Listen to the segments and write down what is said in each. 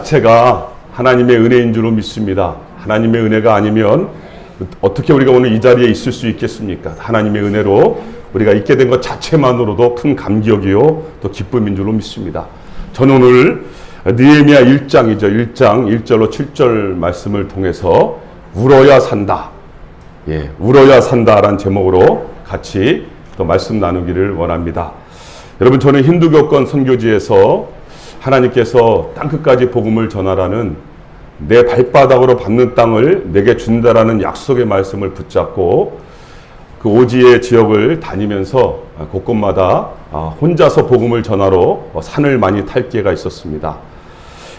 제가 하나님의 은혜인 줄로 믿습니다. 하나님의 은혜가 아니면 어떻게 우리가 오늘 이 자리에 있을 수 있겠습니까? 하나님의 은혜로 우리가 있게 된 것 자체만으로도 큰 감격이요 또 기쁨인 줄로 믿습니다. 저는 오늘 느헤미야 1장이죠. 1장 1절로 7절 말씀을 통해서 울어야 산다. 울어야 산다라는 제목으로 같이 또 말씀 나누기를 원합니다. 여러분, 저는 힌두교권 선교지에서 하나님께서 땅끝까지 복음을 전하라는 내 발바닥으로 밟는 땅을 내게 준다라는 약속의 말씀을 붙잡고 그 오지의 지역을 다니면서 곳곳마다 혼자서 복음을 전하러 산을 많이 탈 기회가 있었습니다.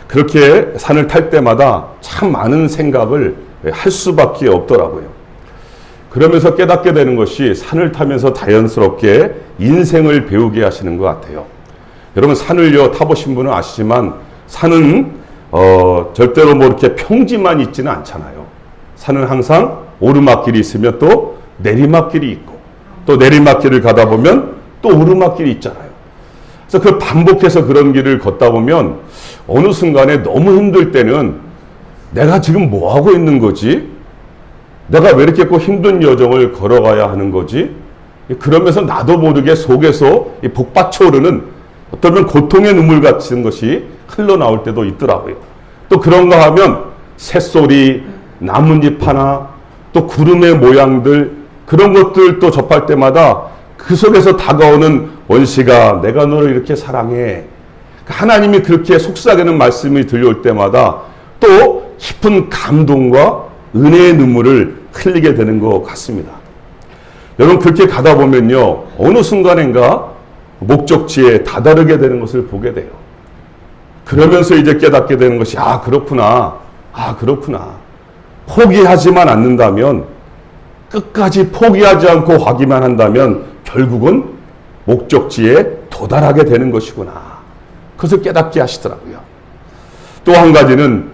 그렇게 산을 탈 때마다 참 많은 생각을 할 수밖에 없더라고요. 그러면서 깨닫게 되는 것이 산을 타면서 자연스럽게 인생을 배우게 하시는 것 같아요. 여러분, 산을요 타보신 분은 아시지만 산은 절대로 뭐 이렇게 평지만 있지는 않잖아요. 산은 항상 오르막길이 있으면 또 내리막길이 있고, 또 내리막길을 가다 보면 또 오르막길이 있잖아요. 그래서 그 반복해서 그런 길을 걷다 보면 어느 순간에 너무 힘들 때는 내가 지금 뭐 하고 있는 거지? 내가 왜 이렇게 꼭 힘든 여정을 걸어가야 하는 거지? 그러면서 나도 모르게 속에서 복받쳐 오르는 어쩌면 고통의 눈물 같은 것이 흘러나올 때도 있더라고요. 또 그런가 하면 새소리, 나뭇잎 하나, 또 구름의 모양들, 그런 것들 또 접할 때마다 그 속에서 다가오는 원시가 내가 너를 이렇게 사랑해. 하나님이 그렇게 속삭이는 말씀이 들려올 때마다 또 깊은 감동과 은혜의 눈물을 흘리게 되는 것 같습니다. 여러분, 그렇게 가다 보면요, 어느 순간인가 목적지에 다다르게 되는 것을 보게 돼요. 그러면서 이제 깨닫게 되는 것이 그렇구나. 포기하지만 않는다면, 끝까지 포기하지 않고 하기만 한다면 결국은 목적지에 도달하게 되는 것이구나. 그것을 깨닫게 하시더라고요. 또 한 가지는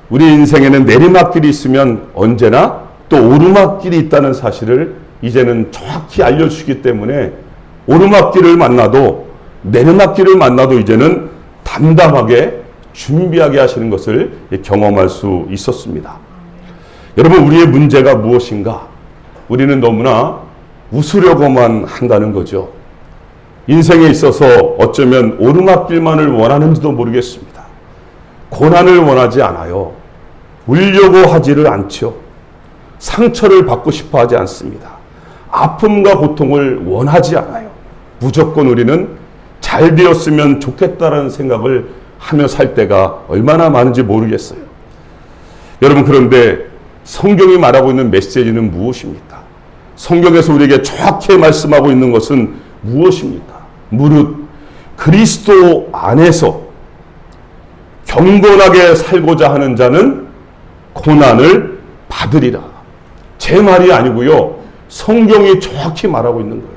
우리 인생에는 내리막길이 있으면 언제나 또 오르막길이 있다는 사실을 이제는 정확히 알려주시기 때문에 오르막길을 만나도 내리막길을 만나도 이제는 담담하게 준비하게 하시는 것을 경험할 수 있었습니다. 여러분, 우리의 문제가 무엇인가? 우리는 너무나 웃으려고만 한다는 거죠. 인생에 있어서 어쩌면 오르막길만을 원하는지도 모르겠습니다. 고난을 원하지 않아요. 울려고 하지를 않죠. 상처를 받고 싶어 하지 않습니다. 아픔과 고통을 원하지 않아요. 무조건 우리는 잘 되었으면 좋겠다라는 생각을 하며 살 때가 얼마나 많은지 모르겠어요. 여러분, 그런데 성경이 말하고 있는 메시지는 무엇입니까? 성경에서 우리에게 정확히 말씀하고 있는 것은 무엇입니까? 무릇 그리스도 안에서 경건하게 살고자 하는 자는 고난을 받으리라. 제 말이 아니고요, 성경이 정확히 말하고 있는 거예요.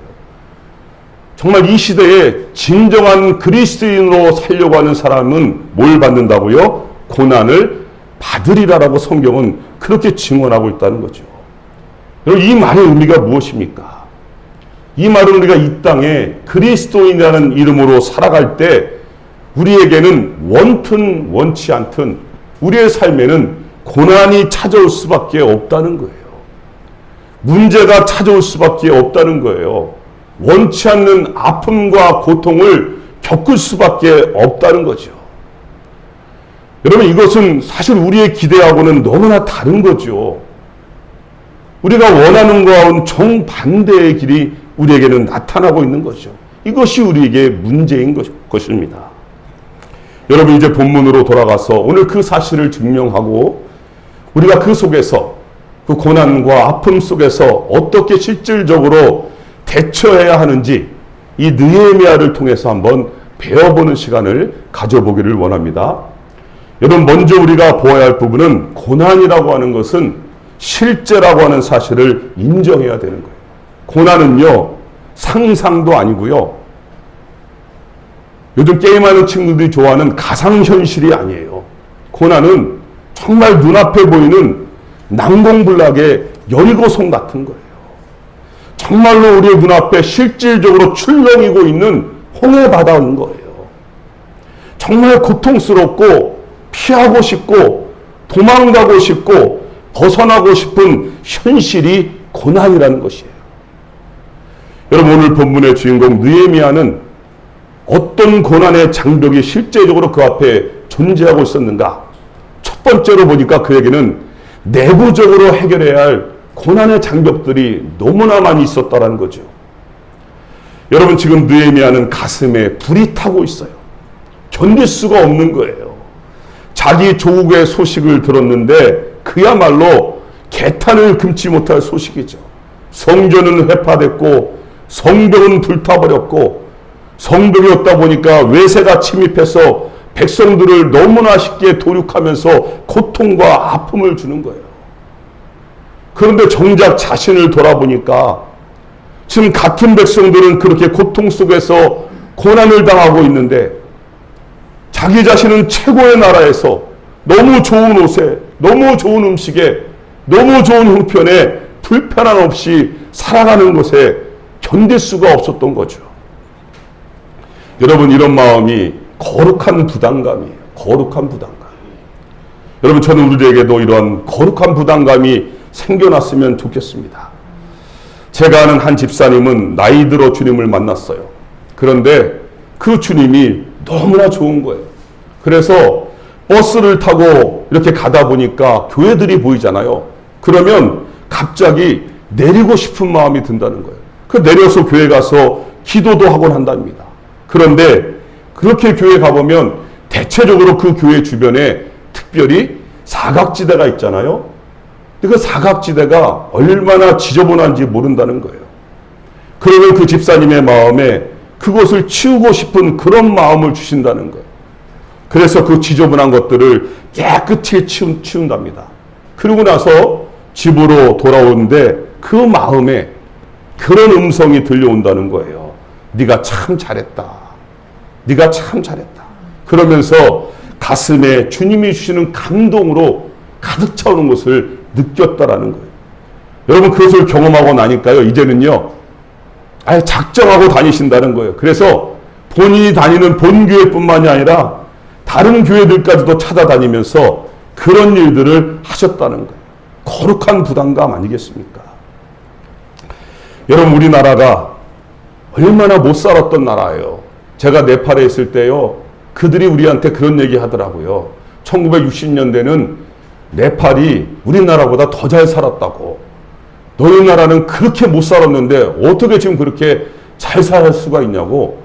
정말 이 시대에 진정한 그리스도인으로 살려고 하는 사람은 뭘 받는다고요? 고난을 받으리라라고 성경은 그렇게 증언하고 있다는 거죠. 여러분, 이 말의 의미가 무엇입니까? 이 말은 우리가 이 땅에 그리스도인이라는 이름으로 살아갈 때 우리에게는 원튼 원치 않든 우리의 삶에는 고난이 찾아올 수밖에 없다는 거예요. 문제가 찾아올 수밖에 없다는 거예요. 원치 않는 아픔과 고통을 겪을 수밖에 없다는 거죠. 여러분, 이것은 사실 우리의 기대하고는 너무나 다른 거죠. 우리가 원하는 것과는 정반대의 길이 우리에게는 나타나고 있는 거죠. 이것이 우리에게 문제인 것입니다. 여러분, 이제 본문으로 돌아가서 오늘 그 사실을 증명하고 우리가 그 속에서 그 고난과 아픔 속에서 어떻게 실질적으로 대처해야 하는지 이 느헤미야를 통해서 한번 배워보는 시간을 가져보기를 원합니다. 여러분, 먼저 우리가 보아야 할 부분은 고난이라고 하는 것은 실제라고 하는 사실을 인정해야 되는 거예요. 고난은요, 상상도 아니고요, 요즘 게임하는 친구들이 좋아하는 가상현실이 아니에요. 고난은 정말 눈앞에 보이는 난공불락의 열고성 같은 거예요. 정말로 우리의 눈앞에 실질적으로 출렁이고 있는 홍해 바다인 거예요. 정말 고통스럽고 피하고 싶고 도망가고 싶고 벗어나고 싶은 현실이 고난이라는 것이에요. 여러분, 오늘 본문의 주인공 느헤미야는 어떤 고난의 장벽이 실제적으로 그 앞에 존재하고 있었는가? 첫 번째로 보니까 그에게는 내부적으로 해결해야 할 고난의 장벽들이 너무나 많이 있었다는 거죠. 여러분, 지금 느헤미야는 가슴에 불이 타고 있어요. 견딜 수가 없는 거예요. 자기 조국의 소식을 들었는데 그야말로 개탄을 금치 못할 소식이죠. 성전은 회파됐고 성벽은 불타버렸고, 성벽이 없다 보니까 외세가 침입해서 백성들을 너무나 쉽게 도륙하면서 고통과 아픔을 주는 거예요. 그런데 정작 자신을 돌아보니까 지금 같은 백성들은 그렇게 고통 속에서 고난을 당하고 있는데, 자기 자신은 최고의 나라에서 너무 좋은 옷에, 너무 좋은 음식에, 너무 좋은 형편에 불편함 없이 살아가는 것에 견딜 수가 없었던 거죠. 여러분, 이런 마음이 거룩한 부담감이에요. 거룩한 부담감. 여러분, 저는 우리에게도 이러한 거룩한 부담감이 생겨났으면 좋겠습니다. 제가 아는 한 집사님은 나이 들어 주님을 만났어요. 그런데 그 주님이 너무나 좋은 거예요. 그래서 버스를 타고 이렇게 가다 보니까 교회들이 보이잖아요. 그러면 갑자기 내리고 싶은 마음이 든다는 거예요. 그 내려서 교회 가서 기도도 하곤 한답니다. 그런데 그렇게 교회 가보면 대체적으로 그 교회 주변에 특별히 사각지대가 있잖아요. 그 사각지대가 얼마나 지저분한지 모른다는 거예요. 그러면 그 집사님의 마음에 그것을 치우고 싶은 그런 마음을 주신다는 거예요. 그래서 그 지저분한 것들을 깨끗이 치운답니다. 그러고 나서 집으로 돌아오는데 그 마음에 그런 음성이 들려온다는 거예요. 네가 참 잘했다. 네가 참 잘했다. 그러면서 가슴에 주님이 주시는 감동으로 가득 차오는 것을 느꼈다라는 거예요. 여러분, 그것을 경험하고 나니까요, 이제는요, 아예 작정하고 다니신다는 거예요. 그래서 본인이 다니는 본교회뿐만이 아니라 다른 교회들까지도 찾아다니면서 그런 일들을 하셨다는 거예요. 거룩한 부담감 아니겠습니까? 여러분, 우리나라가 얼마나 못 살았던 나라예요. 제가 네팔에 있을 때요, 그들이 우리한테 그런 얘기 하더라고요. 1960년대는 네팔이 우리나라보다 더 잘 살았다고. 너희 나라는 그렇게 못 살았는데 어떻게 지금 그렇게 잘 살 수가 있냐고.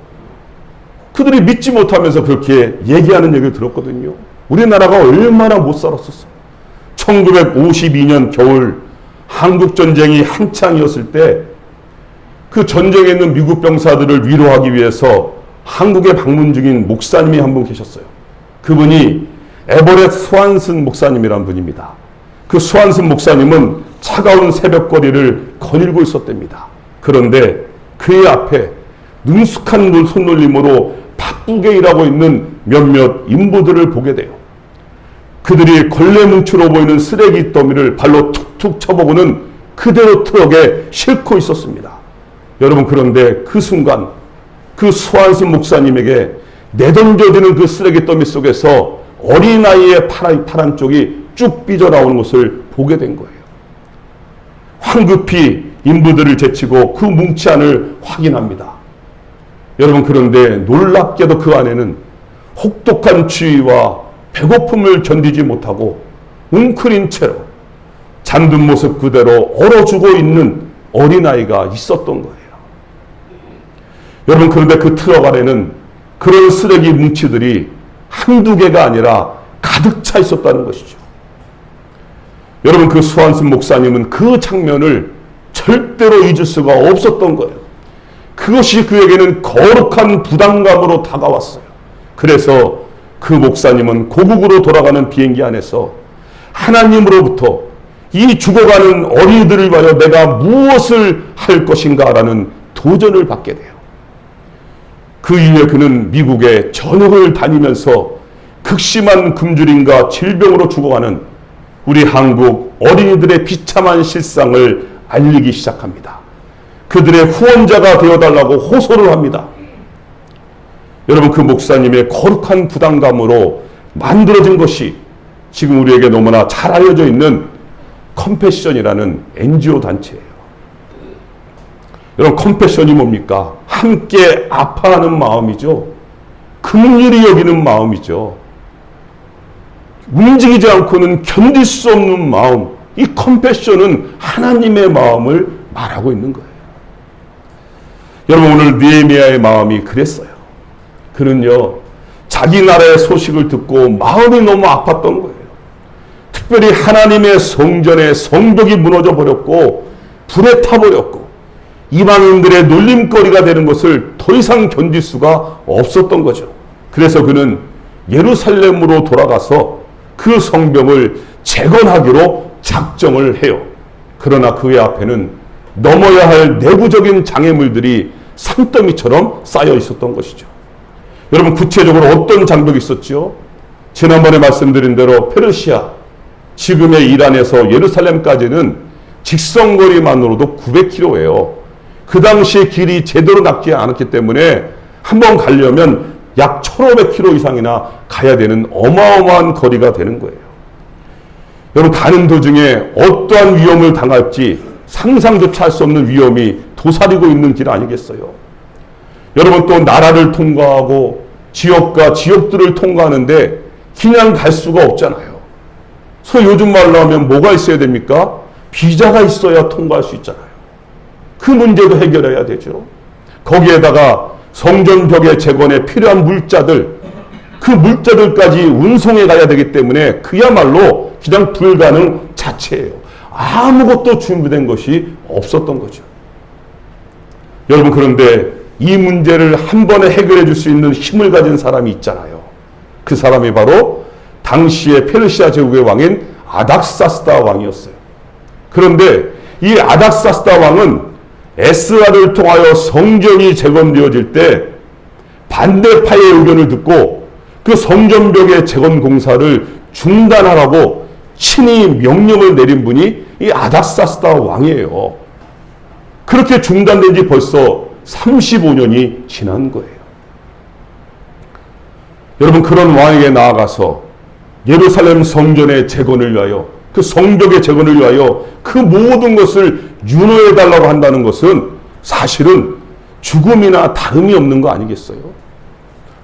그들이 믿지 못하면서 그렇게 얘기하는 얘기를 들었거든요. 우리나라가 얼마나 못 살았었어요. 1952년 겨울 한국전쟁이 한창이었을 때 그 전쟁에 있는 미국 병사들을 위로하기 위해서 한국에 방문 중인 목사님이 한 분 계셨어요. 그분이 에버렛 스완슨 목사님이란 분입니다. 그 스완슨 목사님은 차가운 새벽거리를 거닐고 있었답니다. 그런데 그의 앞에 능숙한 손놀림으로 바쁘게 일하고 있는 몇몇 인부들을 보게 돼요. 그들이 걸레 뭉치로 보이는 쓰레기 더미를 발로 툭툭 쳐보고는 그대로 트럭에 싣고 있었습니다. 여러분, 그런데 그 순간 그 스완슨 목사님에게 내던져지는 그 쓰레기 더미 속에서 어린아이의 파란 쪽이 쭉 삐져나오는 것을 보게 된 거예요. 황급히 인부들을 제치고 그 뭉치 안을 확인합니다. 여러분, 그런데 놀랍게도 그 안에는 혹독한 추위와 배고픔을 견디지 못하고 웅크린 채로 잠든 모습 그대로 얼어 죽어 있는 어린아이가 있었던 거예요. 여러분, 그런데 그 트럭 안에는 그런 쓰레기 뭉치들이 한두 개가 아니라 가득 차 있었다는 것이죠. 여러분, 그 스완슨 목사님은 그 장면을 절대로 잊을 수가 없었던 거예요. 그것이 그에게는 거룩한 부담감으로 다가왔어요. 그래서 그 목사님은 고국으로 돌아가는 비행기 안에서 하나님으로부터 이 죽어가는 어린이들을 위하여 내가 무엇을 할 것인가라는 도전을 받게 돼요. 그 이후에 그는 미국의 전역을 다니면서 극심한 굶주림과 질병으로 죽어가는 우리 한국 어린이들의 비참한 실상을 알리기 시작합니다. 그들의 후원자가 되어달라고 호소를 합니다. 여러분, 그 목사님의 거룩한 부담감으로 만들어진 것이 지금 우리에게 너무나 잘 알려져 있는 컴패션이라는 NGO 단체예요. 여러분, 컴패션이 뭡니까? 함께 아파하는 마음이죠. 긍휼히 여기는 마음이죠. 움직이지 않고는 견딜 수 없는 마음. 이 컴패션은 하나님의 마음을 말하고 있는 거예요. 여러분, 오늘 느헤미야의 마음이 그랬어요. 그는요, 자기 나라의 소식을 듣고 마음이 너무 아팠던 거예요. 특별히 하나님의 성전의 성벽이 무너져 버렸고 불에 타버렸고 이방인들의 놀림거리가 되는 것을 더 이상 견딜 수가 없었던 거죠. 그래서 그는 예루살렘으로 돌아가서 그 성벽을 재건하기로 작정을 해요. 그러나 그의 앞에는 넘어야 할 내부적인 장애물들이 산더미처럼 쌓여 있었던 것이죠. 여러분, 구체적으로 어떤 장벽이 있었죠? 지난번에 말씀드린 대로 페르시아, 지금의 이란에서 예루살렘까지는 직선거리만으로도 900km예요. 그 당시에 길이 제대로 닦지 않았기 때문에 한번 가려면 약 1500km 이상이나 가야 되는 어마어마한 거리가 되는 거예요. 여러분, 가는 도중에 어떠한 위험을 당할지 상상조차 할 수 없는 위험이 도사리고 있는 길 아니겠어요? 여러분, 또 나라를 통과하고 지역과 지역들을 통과하는데 그냥 갈 수가 없잖아요. 소위 요즘 말로 하면 뭐가 있어야 됩니까? 비자가 있어야 통과할 수 있잖아요. 그 문제도 해결해야 되죠. 거기에다가 성전벽의 재건에 필요한 물자들, 그 물자들까지 운송해 가야 되기 때문에 그야말로 그냥 불가능 자체예요. 아무것도 준비된 것이 없었던 거죠. 여러분, 그런데 이 문제를 한 번에 해결해 줄 수 있는 힘을 가진 사람이 있잖아요. 그 사람이 바로 당시의 페르시아 제국의 왕인 아닥사스다 왕이었어요. 그런데 이 아닥사스다 왕은 에스라를 통하여 성전이 재건되어질 때 반대파의 의견을 듣고 그 성전벽의 재건 공사를 중단하라고 친히 명령을 내린 분이 이 아닥사스다 왕이에요. 그렇게 중단된 지 벌써 35년이 지난 거예요. 여러분, 그런 왕에게 나아가서 예루살렘 성전의 재건을 위하여, 그 성벽의 재건을 위하여 그 모든 것을 윤호해 달라고 한다는 것은 사실은 죽음이나 다름이 없는 거 아니겠어요?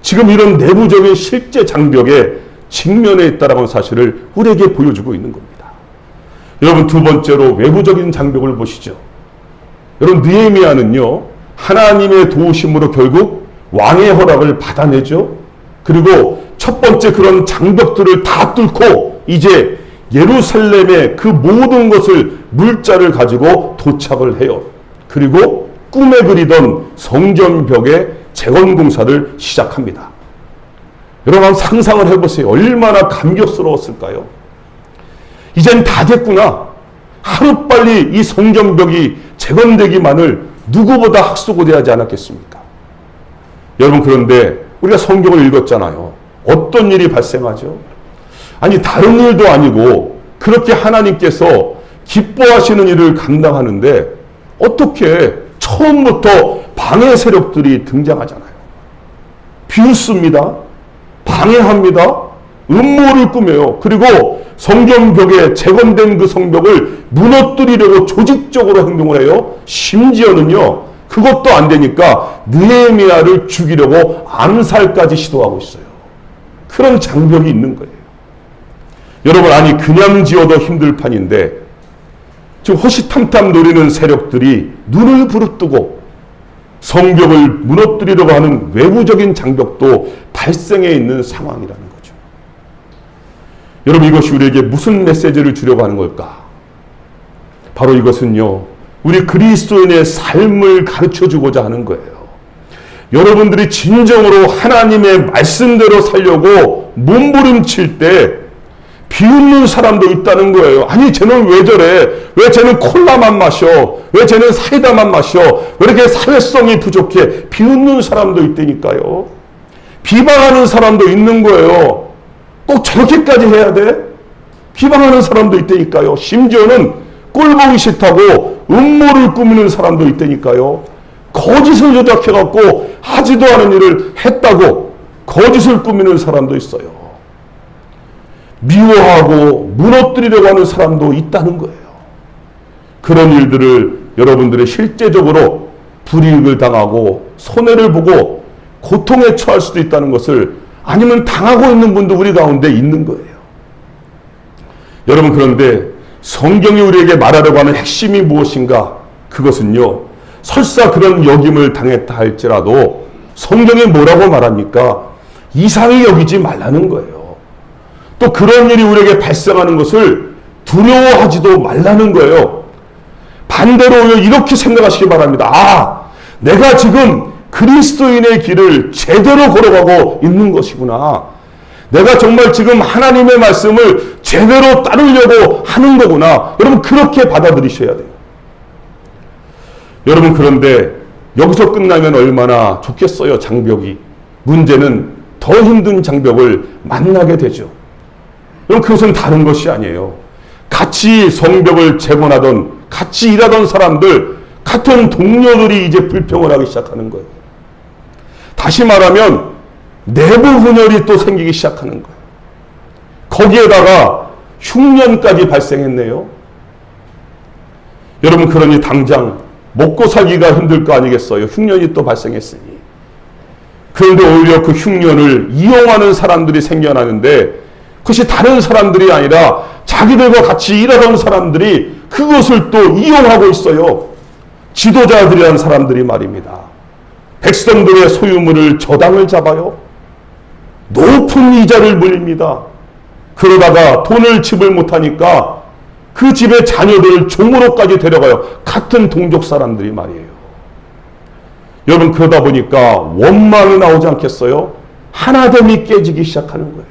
지금 이런 내부적인 실제 장벽에 직면해 있다라는 사실을 우리에게 보여주고 있는 겁니다. 여러분, 두 번째로 외부적인 장벽을 보시죠. 여러분, 느헤미야는요, 하나님의 도우심으로 결국 왕의 허락을 받아내죠. 그리고 첫 번째 그런 장벽들을 다 뚫고 이제 예루살렘의 그 모든 것을 물자를 가지고 도착을 해요. 그리고 꿈에 그리던 성전벽의 재건 공사를 시작합니다. 여러분, 한번 상상을 해보세요. 얼마나 감격스러웠을까요? 이젠 다 됐구나. 하루빨리 이 성전벽이 재건되기만을 누구보다 학수고대하지 않았겠습니까? 여러분, 그런데 우리가 성경을 읽었잖아요. 어떤 일이 발생하죠? 아니, 다른 일도 아니고 그렇게 하나님께서 기뻐하시는 일을 감당하는데 어떻게 처음부터 방해 세력들이 등장하잖아요. 비웃습니다. 방해합니다. 음모를 꾸며요. 그리고 성전벽에 재건된 그 성벽을 무너뜨리려고 조직적으로 행동을 해요. 심지어는요, 그것도 안 되니까 느헤미야를 죽이려고 암살까지 시도하고 있어요. 그런 장벽이 있는 거예요. 여러분, 아니 그냥 지어도 힘들 판인데 지금 호시탐탐 노리는 세력들이 눈을 부릅뜨고 성벽을 무너뜨리려고 하는 외부적인 장벽도 발생해 있는 상황이라는 거죠. 여러분, 이것이 우리에게 무슨 메시지를 주려고 하는 걸까? 바로 이것은요, 우리 그리스도인의 삶을 가르쳐주고자 하는 거예요. 여러분들이 진정으로 하나님의 말씀대로 살려고 몸부림칠 때 비웃는 사람도 있다는 거예요. 아니, 쟤는 왜 저래? 왜 쟤는 콜라만 마셔? 왜 쟤는 사이다만 마셔? 왜 이렇게 사회성이 부족해? 비웃는 사람도 있다니까요. 비방하는 사람도 있는 거예요. 꼭 저렇게까지 해야 돼? 비방하는 사람도 있다니까요. 심지어는 꼴보기 싫다고 음모를 꾸미는 사람도 있다니까요. 거짓을 조작해갖고 하지도 않은 일을 했다고 거짓을 꾸미는 사람도 있어요. 미워하고 무너뜨리려고 하는 사람도 있다는 거예요. 그런 일들을 여러분들이 실제적으로 불이익을 당하고 손해를 보고 고통에 처할 수도 있다는 것을, 아니면 당하고 있는 분도 우리 가운데 있는 거예요. 여러분, 그런데 성경이 우리에게 말하려고 하는 핵심이 무엇인가? 그것은요, 설사 그런 역임을 당했다 할지라도 성경이 뭐라고 말합니까? 이상히 여기지 말라는 거예요. 또 그런 일이 우리에게 발생하는 것을 두려워하지도 말라는 거예요. 반대로 이렇게 생각하시기 바랍니다. 아, 내가 지금 그리스도인의 길을 제대로 걸어가고 있는 것이구나. 내가 정말 지금 하나님의 말씀을 제대로 따르려고 하는 거구나. 여러분, 그렇게 받아들이셔야 돼요. 여러분, 그런데 여기서 끝나면 얼마나 좋겠어요, 장벽이. 문제는 더 힘든 장벽을 만나게 되죠. 여러분, 그것은 다른 것이 아니에요. 같이 성벽을 재건하던, 같이 일하던 사람들, 같은 동료들이 이제 불평을 하기 시작하는 거예요. 다시 말하면 내부 분열이 또 생기기 시작하는 거예요. 거기에다가 흉년까지 발생했네요. 여러분, 그러니 당장 먹고 살기가 힘들 거 아니겠어요? 흉년이 또 발생했으니. 그런데 오히려 그 흉년을 이용하는 사람들이 생겨나는데, 그것이 다른 사람들이 아니라 자기들과 같이 일하던 사람들이 그것을 또 이용하고 있어요. 지도자들이라는 사람들이 말입니다. 백성들의 소유물을 저당을 잡아요. 높은 이자를 물립니다. 그러다가 돈을 지불 못하니까 그 집의 자녀들을 종으로까지 데려가요. 같은 동족 사람들이 말이에요. 여러분, 그러다 보니까 원망이 나오지 않겠어요? 하나됨이 깨지기 시작하는 거예요.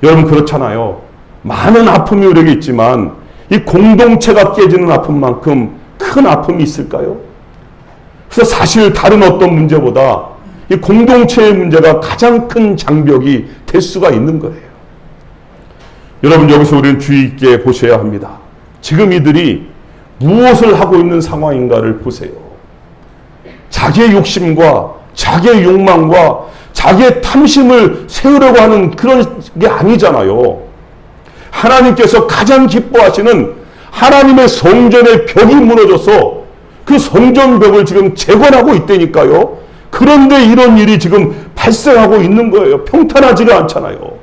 여러분, 그렇잖아요. 많은 아픔이 우리에게 있지만 이 공동체가 깨지는 아픔만큼 큰 아픔이 있을까요? 그래서 사실 다른 어떤 문제보다 이 공동체의 문제가 가장 큰 장벽이 될 수가 있는 거예요. 여러분, 여기서 우리는 주의 있게 보셔야 합니다. 지금 이들이 무엇을 하고 있는 상황인가를 보세요. 자기의 욕심과 자기의 욕망과 자기의 탐심을 세우려고 하는 그런 게 아니잖아요. 하나님께서 가장 기뻐하시는 하나님의 성전의 벽이 무너져서 그 성전벽을 지금 재건하고 있다니까요. 그런데 이런 일이 지금 발생하고 있는 거예요. 평탄하지가 않잖아요.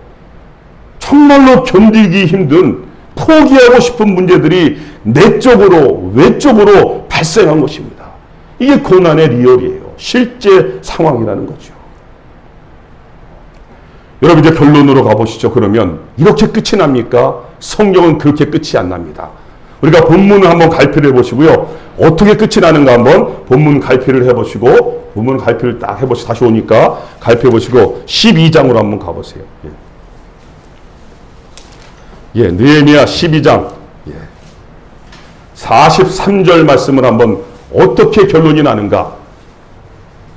정말로 견디기 힘든, 포기하고 싶은 문제들이 내적으로 외적으로 발생한 것입니다. 이게 고난의 리얼이에요. 실제 상황이라는 거죠. 여러분, 이제 결론으로 가보시죠. 그러면 이렇게 끝이 납니까? 성경은 그렇게 끝이 안 납니다. 우리가 본문을 한번 갈피를 해보시고요. 어떻게 끝이 나는가 한번 본문 갈피를 해보시고, 본문 갈피를 딱 해보시고, 다시 오니까 갈피해보시고 12장으로 한번 가보세요. 느헤미야 12장 43절 말씀을 한번 어떻게 결론이 나는가.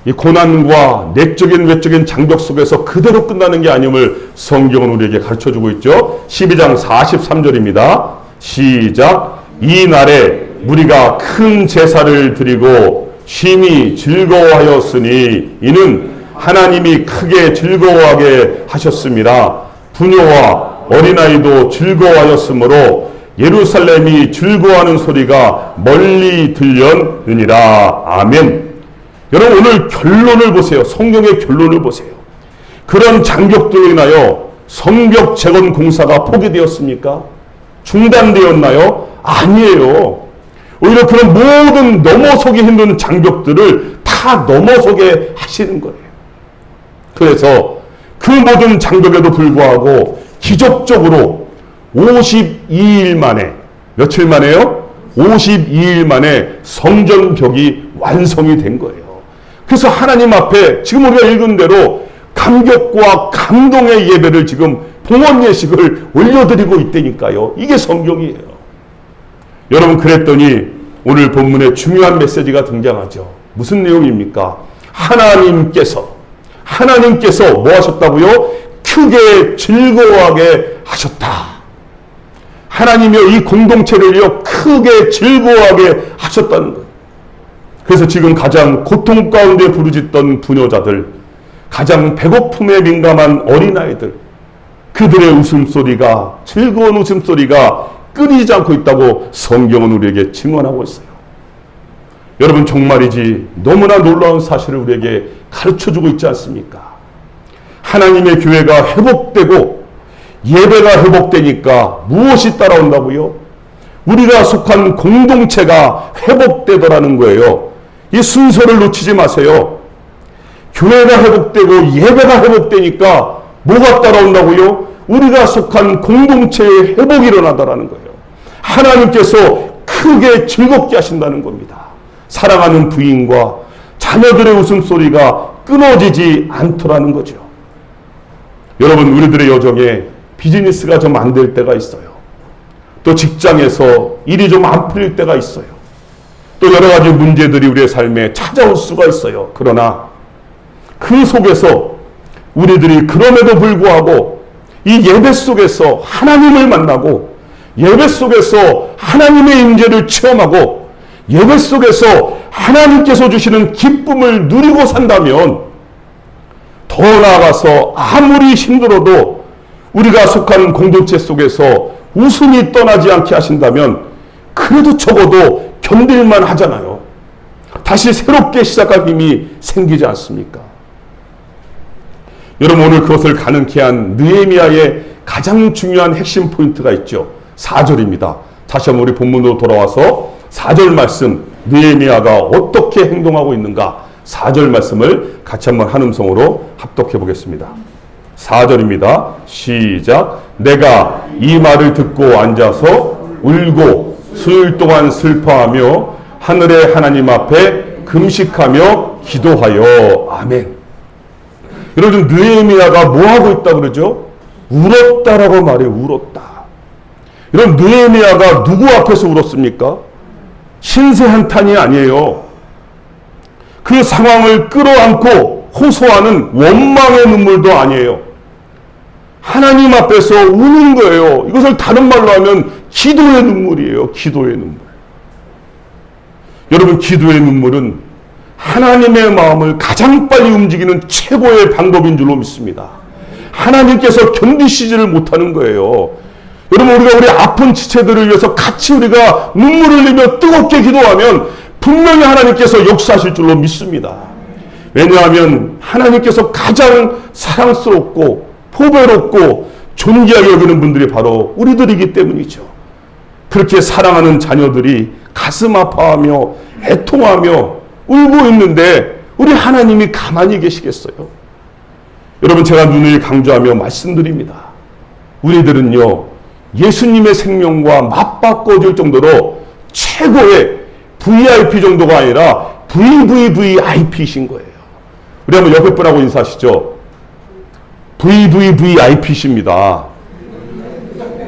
이 고난과 내적인 외적인 장벽 속에서 그대로 끝나는 게 아님을 성경은 우리에게 가르쳐주고 있죠. 12장 43절입니다. 시작. 이 날에 무리가 큰 제사를 드리고 심히 즐거워하였으니 이는 하나님이 크게 즐거워하게 하셨습니다. 부녀와 어린아이도 즐거워하였으므로 예루살렘이 즐거워하는 소리가 멀리 들렸느니라. 아멘. 여러분, 오늘 결론을 보세요. 성경의 결론을 보세요. 그런 장벽들로 인하여 성벽 재건 공사가 포기되었습니까? 중단되었나요? 아니에요. 오히려 그런 모든 넘어서기 힘든 장벽들을 다 넘어서게 하시는 거예요. 그래서 그 모든 장벽에도 불구하고 기적적으로 52일 만에, 며칠 만에요? 52일 만에 성전벽이 완성이 된 거예요. 그래서 하나님 앞에 지금 우리가 읽은 대로 감격과 감동의 예배를 지금 봉헌 예식을 올려드리고 있다니까요. 이게 성경이에요. 여러분, 그랬더니 오늘 본문에 중요한 메시지가 등장하죠. 무슨 내용입니까? 하나님께서 뭐 하셨다고요? 크게 즐거워하게 하셨다. 하나님이요, 이 공동체를요 크게 즐거워하게 하셨다는 거예요. 그래서 지금 가장 고통 가운데 부르짖던 부녀자들, 가장 배고픔에 민감한 어린아이들, 그들의 웃음소리가, 즐거운 웃음소리가 끊이지 않고 있다고 성경은 우리에게 증언하고 있어요. 여러분, 정말이지 너무나 놀라운 사실을 우리에게 가르쳐주고 있지 않습니까? 하나님의 교회가 회복되고 예배가 회복되니까 무엇이 따라온다고요? 우리가 속한 공동체가 회복되더라는 거예요. 이 순서를 놓치지 마세요. 교회가 회복되고 예배가 회복되니까 뭐가 따라온다고요? 우리가 속한 공동체의 회복이 일어나더라는 거예요. 하나님께서 크게 즐겁게 하신다는 겁니다. 사랑하는 부인과 자녀들의 웃음소리가 끊어지지 않더라는 거죠. 여러분, 우리들의 여정에 비즈니스가 좀 안 될 때가 있어요. 또 직장에서 일이 좀 안 풀릴 때가 있어요. 또 여러 가지 문제들이 우리의 삶에 찾아올 수가 있어요. 그러나 그 속에서 우리들이 그럼에도 불구하고 이 예배 속에서 하나님을 만나고 예배 속에서 하나님의 임재를 체험하고 예배 속에서 하나님께서 주시는 기쁨을 누리고 산다면, 더 나아가서 아무리 힘들어도 우리가 속한 공동체 속에서 웃음이 떠나지 않게 하신다면 그래도 적어도 견딜만 하잖아요. 다시 새롭게 시작할 힘이 생기지 않습니까? 여러분, 오늘 그것을 가능케 한 느헤미야의 가장 중요한 핵심 포인트가 있죠. 4절입니다. 다시 한번 우리 본문으로 돌아와서 4절 말씀, 느헤미야가 어떻게 행동하고 있는가, 4절 말씀을 같이 한번 한 음성으로 합독해 보겠습니다. 4절입니다. 시작. 내가 이 말을 듣고 앉아서 울고 수일 동안 슬퍼하며 하늘의 하나님 앞에 금식하며 기도하여. 아멘. 여러분, 느헤미야가 뭐 하고 있다 그러죠? 울었다라고 말해요. 울었다. 여러분, 느헤미야가 누구 앞에서 울었습니까? 신세 한탄이 아니에요. 그 상황을 끌어안고 호소하는 원망의 눈물도 아니에요. 하나님 앞에서 우는 거예요. 이것을 다른 말로 하면 기도의 눈물이에요. 기도의 눈물. 여러분, 기도의 눈물은 하나님의 마음을 가장 빨리 움직이는 최고의 방법인 줄로 믿습니다. 하나님께서 견디시지를 못하는 거예요. 여러분, 우리가 우리 아픈 지체들을 위해서 같이 우리가 눈물을 흘리며 뜨겁게 기도하면 분명히 하나님께서 역사하실 줄로 믿습니다. 왜냐하면 하나님께서 가장 사랑스럽고 보배롭고 존귀하게 여기는 분들이 바로 우리들이기 때문이죠. 그렇게 사랑하는 자녀들이 가슴 아파하며 애통하며 울고 있는데 우리 하나님이 가만히 계시겠어요? 여러분, 제가 누누이 강조하며 말씀드립니다. 우리들은요, 예수님의 생명과 맞바꿔줄 정도로 최고의 VIP 정도가 아니라 VVVIP이신 거예요. 우리 한번 옆에 분하고 인사하시죠. VVVIP십니다.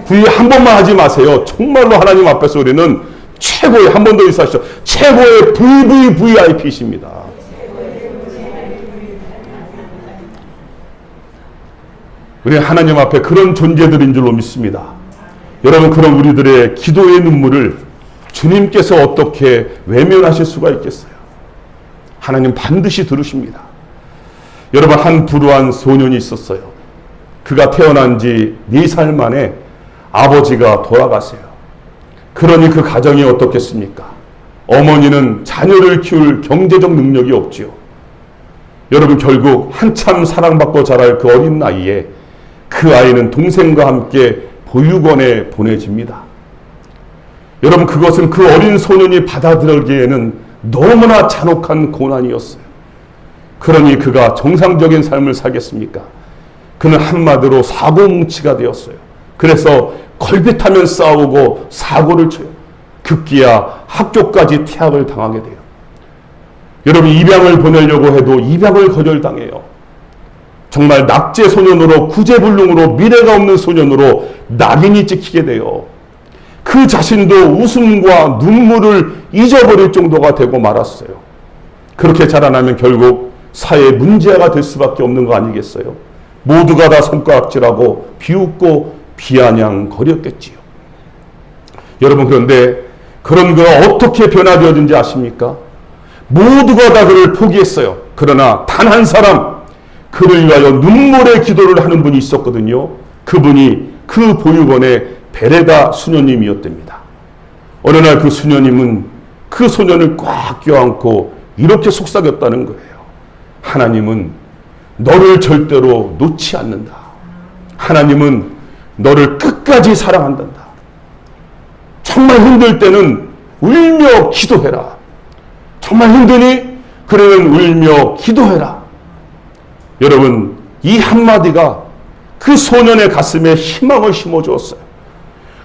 V 한 번만 하지 마세요. 정말로 하나님 앞에서 우리는 최고의, 한 번 더 인사하시죠. 최고의 VVVIP십니다. 우리 하나님 앞에 그런 존재들인 줄로 믿습니다. 여러분, 그런 우리들의 기도의 눈물을 주님께서 어떻게 외면하실 수가 있겠어요? 하나님 반드시 들으십니다. 여러분, 한 불우한 소년이 있었어요. 그가 태어난 지 4살 만에 아버지가 돌아가세요. 그러니 그 가정이 어떻겠습니까? 어머니는 자녀를 키울 경제적 능력이 없지요. 여러분, 결국 한참 사랑받고 자랄 그 어린 나이에 그 아이는 동생과 함께 보육원에 보내집니다. 여러분, 그것은 그 어린 소년이 받아들이기에는 너무나 잔혹한 고난이었어요. 그러니 그가 정상적인 삶을 살겠습니까? 그는 한마디로 사고뭉치가 되었어요. 그래서 걸핏하면 싸우고 사고를 쳐요. 급기야 학교까지 퇴학을 당하게 돼요. 여러분, 입양을 보내려고 해도 입양을 거절당해요. 정말 낙제 소년으로, 구제불능으로, 미래가 없는 소년으로 낙인이 찍히게 돼요. 그 자신도 웃음과 눈물을 잊어버릴 정도가 되고 말았어요. 그렇게 자라나면 결국 사회의 문제가 될 수밖에 없는 거 아니겠어요? 모두가 다 손가락질하고 비웃고 비아냥거렸겠지요. 여러분, 그런데 그런 그가 어떻게 변화되었는지 아십니까? 모두가 다 그를 포기했어요. 그러나 단 한 사람, 그를 위하여 눈물의 기도를 하는 분이 있었거든요. 그분이 그 보육원의 베레다 수녀님이었답니다. 어느 날 그 수녀님은 그 소년을 꽉 껴안고 이렇게 속삭였다는 거예요. 하나님은 너를 절대로 놓지 않는다. 하나님은 너를 끝까지 사랑한단다. 정말 힘들 때는 울며 기도해라. 정말 힘드니? 그러면 울며 기도해라. 여러분, 이 한마디가 그 소년의 가슴에 희망을 심어주었어요.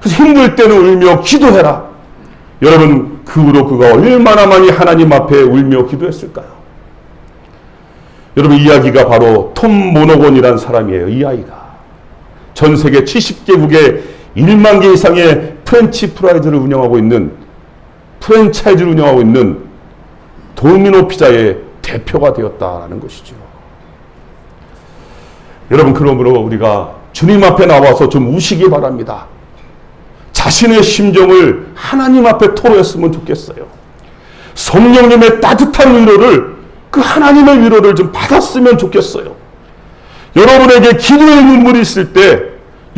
그래서 힘들 때는 울며 기도해라. 여러분, 그 후로 그가 얼마나 많이 하나님 앞에 울며 기도했을까요? 여러분, 이야기가 바로 톰 모노건이라는 사람이에요. 이 아이가 전 세계 70개국에 1만 개 이상의 프랜차이즈를 운영하고 있는 도미노 피자의 대표가 되었다는 것이죠. 여러분, 그러므로 우리가 주님 앞에 나와서 좀 우시기 바랍니다. 자신의 심정을 하나님 앞에 토로했으면 좋겠어요. 성령님의 따뜻한 위로를, 그 하나님의 위로를 좀 받았으면 좋겠어요. 여러분에게 기도의 눈물이 있을 때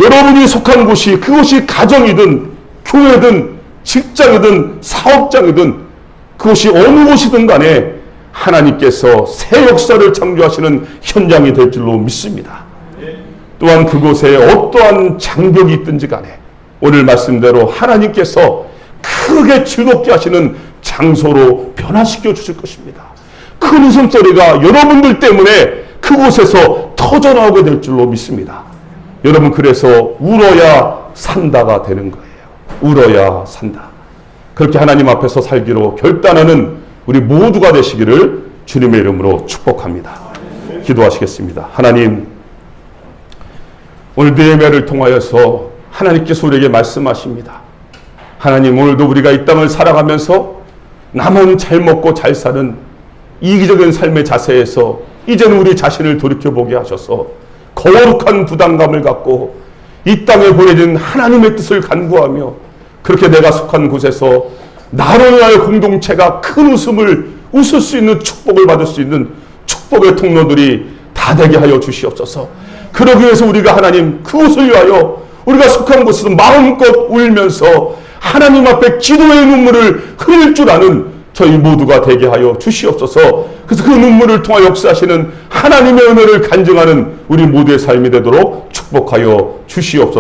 여러분이 속한 곳이, 그곳이 가정이든 교회든 직장이든 사업장이든 그곳이 어느 곳이든 간에 하나님께서 새 역사를 창조하시는 현장이 될 줄로 믿습니다. 또한 그곳에 어떠한 장벽이 있든지 간에 오늘 말씀대로 하나님께서 크게 즐겁게 하시는 장소로 변화시켜 주실 것입니다. 큰 웃음소리가 여러분들 때문에 그곳에서 터져나오게 될 줄로 믿습니다. 여러분, 그래서 울어야 산다가 되는 거예요. 울어야 산다. 그렇게 하나님 앞에서 살기로 결단하는 우리 모두가 되시기를 주님의 이름으로 축복합니다. 기도하시겠습니다. 하나님, 오늘 느헤미야를 통하여서 하나님께서 우리에게 말씀하십니다. 하나님, 오늘도 우리가 이 땅을 살아가면서 나만 잘 먹고 잘 사는 이기적인 삶의 자세에서 이제는 우리 자신을 돌이켜보게 하셔서 거룩한 부담감을 갖고 이 땅에 보내진 하나님의 뜻을 간구하며 그렇게 내가 속한 곳에서 나로 인하여 공동체가 큰 웃음을 웃을 수 있는 축복을 받을 수 있는 축복의 통로들이 다 되게 하여 주시옵소서. 그러기 위해서 우리가 하나님 그곳을 위하여 우리가 속한 곳에서 마음껏 울면서 하나님 앞에 기도의 눈물을 흘릴 줄 아는 저희 모두가 되게 하여 주시옵소서. 그래서 그 눈물을 통하 역사하시는 하나님의 은혜를 간증하는 우리 모두의 삶이 되도록 축복하여 주시옵소서.